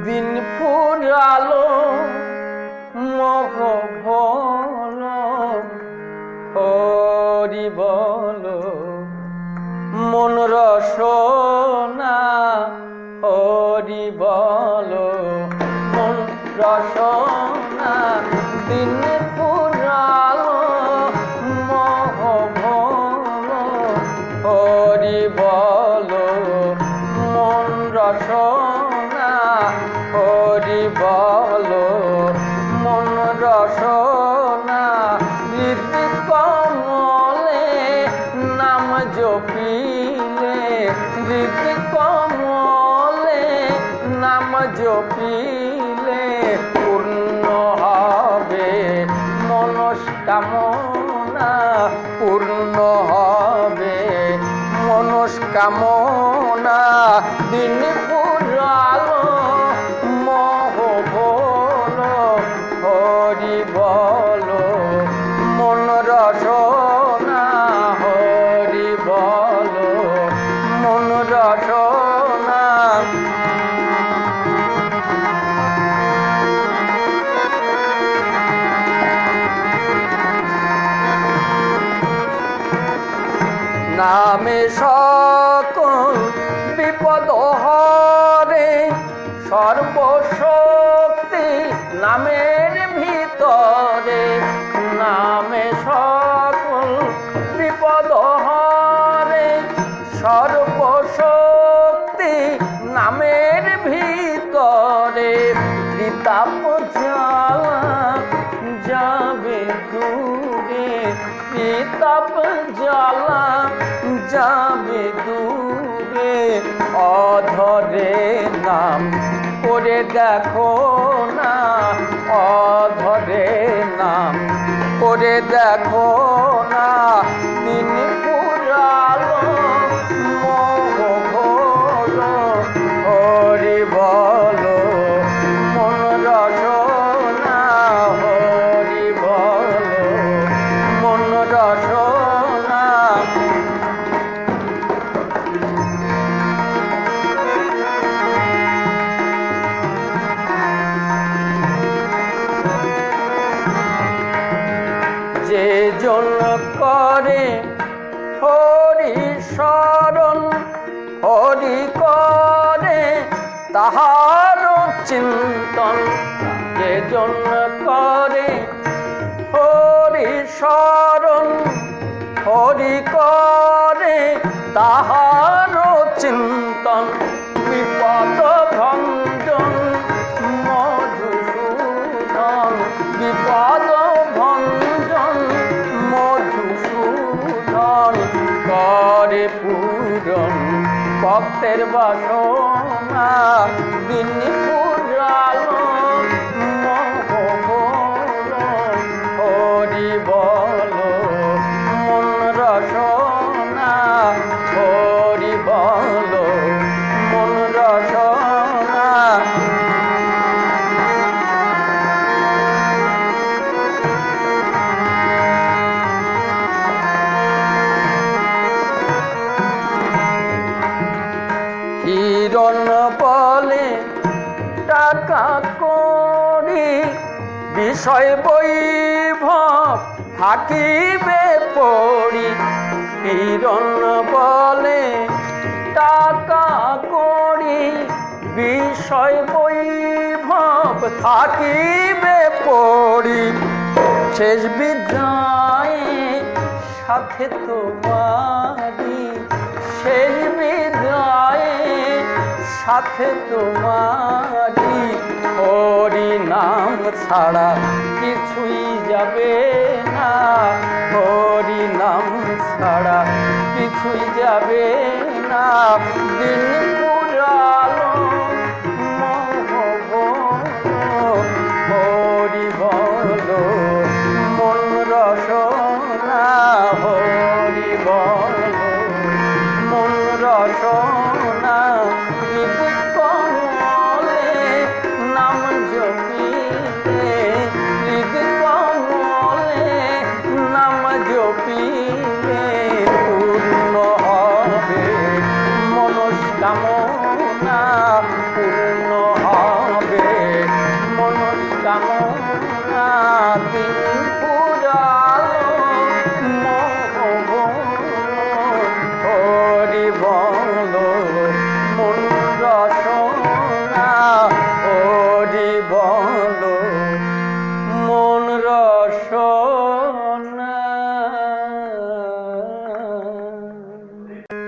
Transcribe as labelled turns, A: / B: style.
A: দিন ফুরালো মোহ ভোল হরি বল মন রসনা হরি বল মন রসনা দিন ফুরালো মোহ ভোল হরি বল মন রসনা হরি বল মন রসনা হৃদি কমলে নাম জপিলে হৃদি কমলে নাম জপিলে পূর্ণ হবে মনস্কামনা পূর্ণ হবে মনস্কামনা দিন পুরালো মোহ ভোল হরি বল মন রসনা হরি বল মন রসনা নামে সকল বিপদ হরে সর্বশক্তি নামের ভিতরে নামে সকল বিপদ হরে সর্বশক্তি নামের ভিতরে ত্রিতাপ জ্বালা যাবে দূরে ত্রিতাপ জ্বালা যাবে দূরে অধরে নাম করে দেখো না অধরে নাম করে দেখো না দিন পুরালো মোহ ভোল হরি বল মন রসনা হরি বল মন রসনা যে জন করে হরি শরণ হরি করে তাহার চিন্তন যে জন করে হরি শরণ হরি করে তাহার চিন্তন বিপদ ভঞ্জন মধুসূদন বিপদ ভঞ্জন মধুসূদন করে পূরণ ভক্তের বাসনা দিন পুরালো মোহ ভোল হরি বল মন রসনা হরি বল মন রসনা হিরণ বলে টাকা করি বিষয় বৈভব থাকিবে পড়ি হিরণ বলে টাকা করি বিষয় বৈভব থাকিবে পড়ি শেষ বিদায়ে সাথে তোমারি শেষ বিদায়ে সাথে তোমারি হরি নাম ছাড়া কিছুই যাবে না হরি নাম ছাড়া কিছুই যাবে না দিন